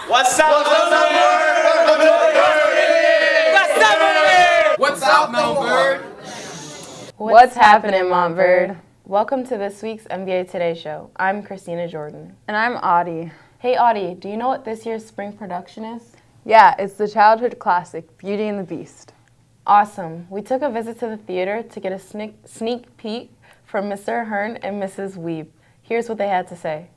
What's up, Montverde? What's up, Montverde? What's happening, Montverde? Welcome to this week's MVA Today show. I'm Christina Jordan. And I'm Audie. Hey Audie, do you know what this year's spring production is? Yeah, it's the childhood classic, Beauty and the Beast. Awesome. We took a visit to the theater to get a sneak peek from Mr. Ahern and Mrs. Wiebe. Here's what they had to say.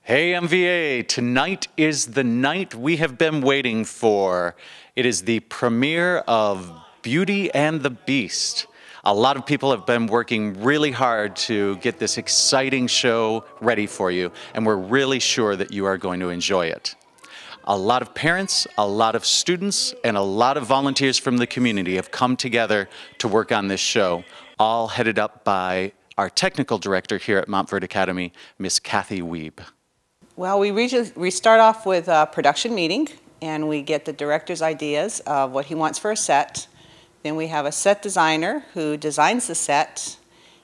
Hey MVA, tonight is the night we have been waiting for. It is the premiere of Beauty and the Beast. A lot of people have been working really hard to get this exciting show ready for you, and we're really sure that you are going to enjoy it. A lot of parents, a lot of students, and a lot of volunteers from the community have come together to work on this show, all headed up by our technical director here at Montverde Academy, Miss Kathy Wiebe. Well, we start off with a production meeting, and we get the director's ideas of what he wants for a set. Then we have a set designer who designs the set,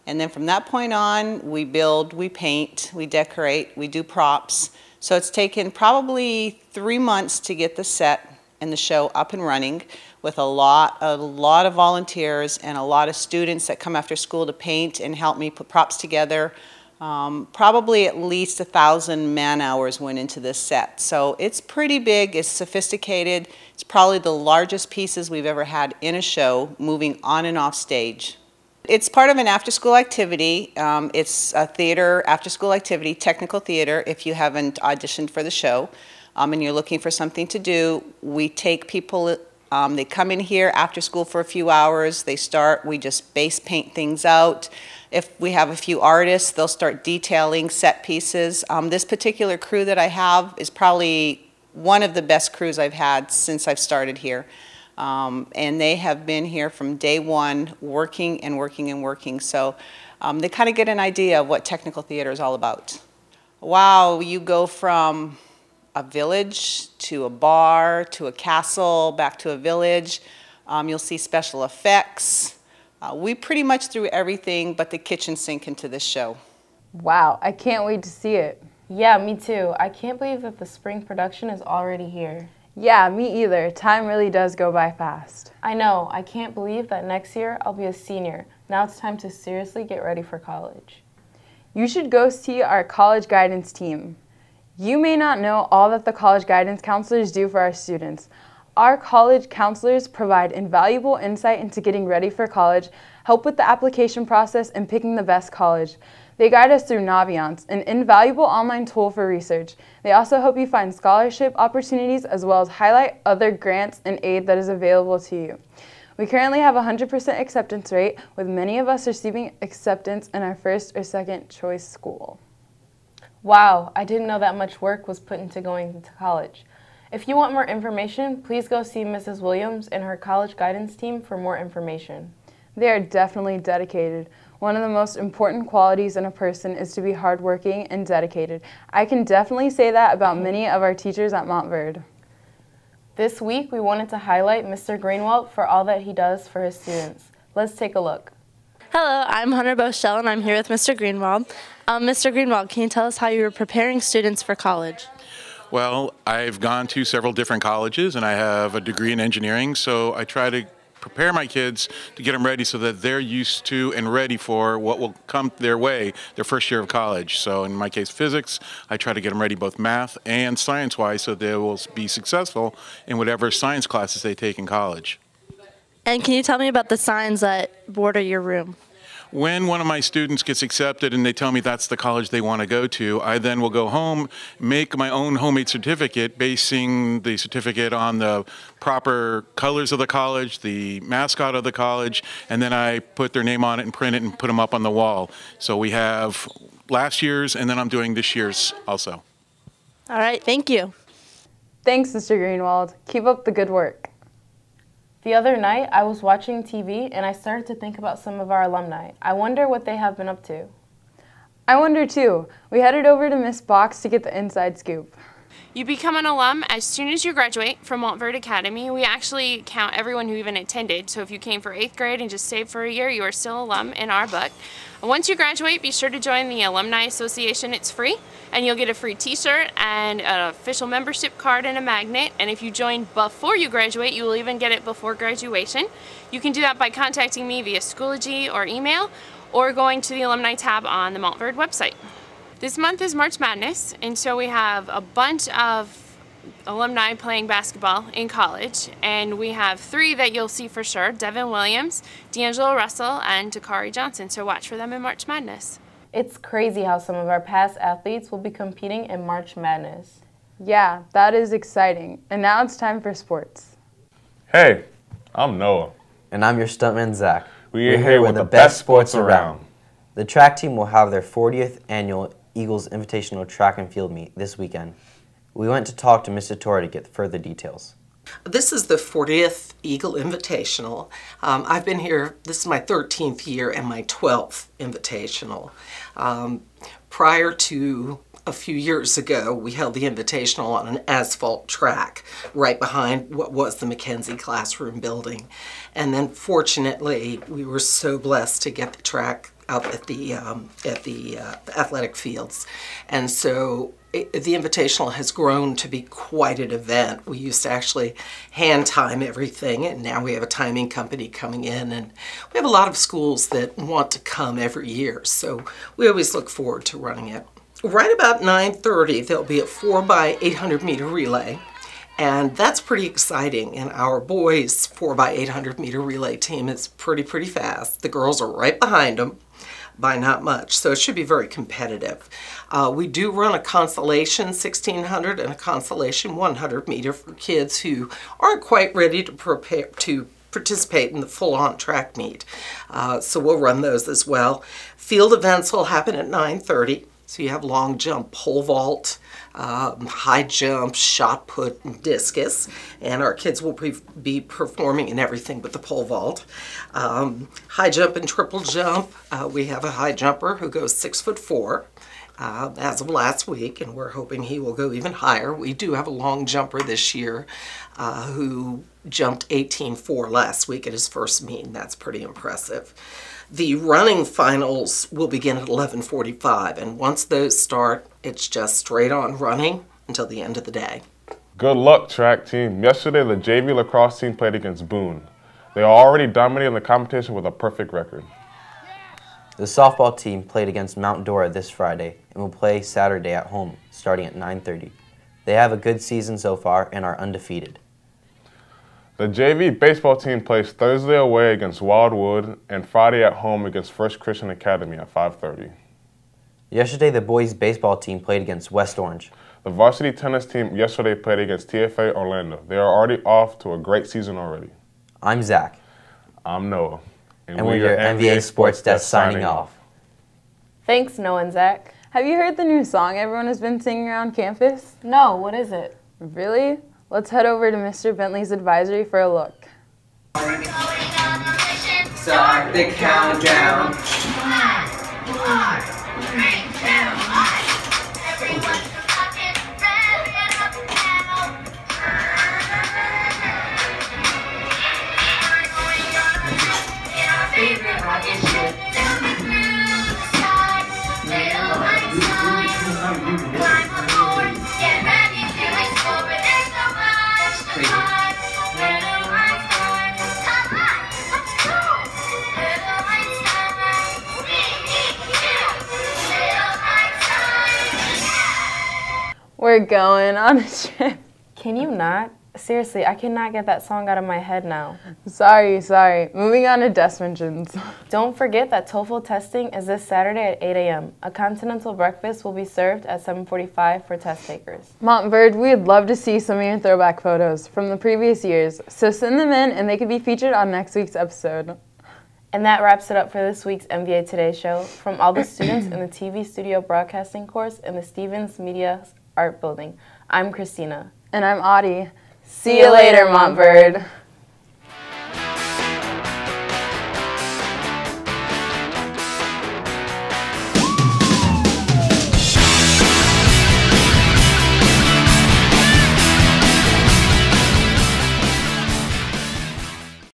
and then from that point on, we build, we paint, we decorate, we do props. So it's taken probably 3 months to get the set and the show up and running, with a lot of volunteers and a lot of students that come after school to paint and help me put props together. Probably at least 1,000 man-hours went into this set. So it's pretty big, it's sophisticated. It's probably the largest pieces we've ever had in a show, moving on and off stage. It's part of an after-school activity. It's a theater after-school activity, technical theater, if you haven't auditioned for the show and you're looking for something to do. We take people, they come in here after school for a few hours, they start, we just base paint things out. If we have a few artists, they'll start detailing set pieces. This particular crew that I have is probably one of the best crews I've had since I've started here. And they have been here from day one, working and working and working. So they kind of get an idea of what technical theater is all about. Wow, you go from a village to a bar to a castle, back to a village. You'll see special effects. We pretty much threw everything but the kitchen sink into this show. Wow, I can't wait to see it. Yeah, me too. I can't believe that the spring production is already here. Yeah, me either. Time really does go by fast. I know. I can't believe that next year I'll be a senior. Now it's time to seriously get ready for college. You should go see our college guidance team. You may not know all that the college guidance counselors do for our students. Our college counselors provide invaluable insight into getting ready for college, help with the application process, and picking the best college. They guide us through Naviance, an invaluable online tool for research. They also help you find scholarship opportunities as well as highlight other grants and aid that is available to you. We currently have a 100% acceptance rate, with many of us receiving acceptance in our first or second choice school. Wow, I didn't know that much work was put into going to college. If you want more information, please go see Mrs. Williams and her college guidance team for more information. They are definitely dedicated. One of the most important qualities in a person is to be hardworking and dedicated. I can definitely say that about many of our teachers at Montverde. This week, we wanted to highlight Mr. Greenwald for all that he does for his students. Let's take a look. Hello, I'm Hunter Boschel, and I'm here with Mr. Greenwald. Mr. Greenwald, can you tell us how you were preparing students for college? Well, I've gone to several different colleges, and I have a degree in engineering, so I try to prepare my kids to get them ready so that they're used to and ready for what will come their way their first year of college. So in my case, physics, I try to get them ready both math and science-wise so they will be successful in whatever science classes they take in college. And can you tell me about the signs that border your room? When one of my students gets accepted and they tell me that's the college they want to go to, I then will go home, make my own homemade certificate, basing the certificate on the proper colors of the college, the mascot of the college, and then I put their name on it and print it and put them up on the wall. So we have last year's, and then I'm doing this year's also. All right, thank you. Thanks, Mr. Greenwald. Keep up the good work. The other night, I was watching TV and I started to think about some of our alumni. I wonder what they have been up to. I wonder too. We headed over to Miss Box to get the inside scoop. You become an alum as soon as you graduate from Montverde Academy. We actually count everyone who even attended. So if you came for 8th grade and just stayed for a year, you are still an alum in our book. And once you graduate, be sure to join the Alumni Association. It's free, and you'll get a free t-shirt and an official membership card and a magnet. And if you join before you graduate, you will even get it before graduation. You can do that by contacting me via Schoology or email, or going to the Alumni tab on the Montverde website. This month is March Madness, and so we have a bunch of alumni playing basketball in college, and we have 3 that you'll see for sure: Devin Williams, D'Angelo Russell, and Takari Johnson, so watch for them in March Madness. It's crazy how some of our past athletes will be competing in March Madness. Yeah, that is exciting. And now it's time for sports. Hey, I'm Noah. And I'm your stuntman, Zach. We're here with the best sports around. The track team will have their 40th annual Eagles Invitational Track and Field Meet this weekend. We went to talk to Mr. Torre to get further details. This is the 40th Eagle Invitational. I've been here, this is my 13th year and my 12th Invitational. Prior to a few years ago, we held the Invitational on an asphalt track right behind what was the Mackenzie Classroom building. And then fortunately, we were so blessed to get the track out at the athletic fields. And so the Invitational has grown to be quite an event. We used to actually hand time everything, and now we have a timing company coming in, and we have a lot of schools that want to come every year, so we always look forward to running it. Right about 9:30, there'll be a 4x800 meter relay, and that's pretty exciting. And our boys' 4x800 meter relay team is pretty fast. The girls are right behind them by not much, so it should be very competitive. We do run a Constellation 1600 and a Constellation 100 meter for kids who aren't quite ready to participate in the full-on track meet. So we'll run those as well. Field events will happen at 9:30. So you have long jump, pole vault, high jump, shot put, and discus. And our kids will be performing in everything but the pole vault. High jump and triple jump. We have a high jumper who goes 6'4" as of last week, and we're hoping he will go even higher. We do have a long jumper this year who jumped 18.4 last week at his first meet, and that's pretty impressive. The running finals will begin at 11:45, and once those start, it's just straight on running until the end of the day. Good luck, track team. Yesterday, the JV lacrosse team played against Boone. They are already dominating the competition with a perfect record. The softball team played against Mount Dora this Friday and will play Saturday at home, starting at 9:30. They have a good season so far and are undefeated. The JV baseball team plays Thursday away against Wildwood and Friday at home against First Christian Academy at 5:30. Yesterday, the boys baseball team played against West Orange. The varsity tennis team yesterday played against TFA Orlando. They are already off to a great season already. I'm Zach. I'm Noah. And we're your MVA Sports Desk signing off. Thanks, Noah and Zach. Have you heard the new song everyone has been singing around campus? No, what is it? Really? Let's head over to Mr. Bentley's advisory for a look. Start the countdown. 5, 4, 3, 2, 1. Everyone's talking, rev it up now. We're going on a trip in our favorite rocket ship. Down through the sky, little Einstein. Climb aboard, get ready to explore. There's so much to find. Little Einstein, come on, let's go. Little Einstein, me, little Einstein. We're going on a trip. Can you not? Seriously, I cannot get that song out of my head now. Sorry. Moving on to desk mentions. Don't forget that TOEFL testing is this Saturday at 8 a.m. A continental breakfast will be served at 7:45 for test takers. Montverde, we'd love to see some of your throwback photos from the previous years, so send them in and they could be featured on next week's episode. And that wraps it up for this week's MVA Today show. From all the students in the TV studio broadcasting course in the Stevens Media Art Building, I'm Christina. And I'm Audie. See you later, Montverde.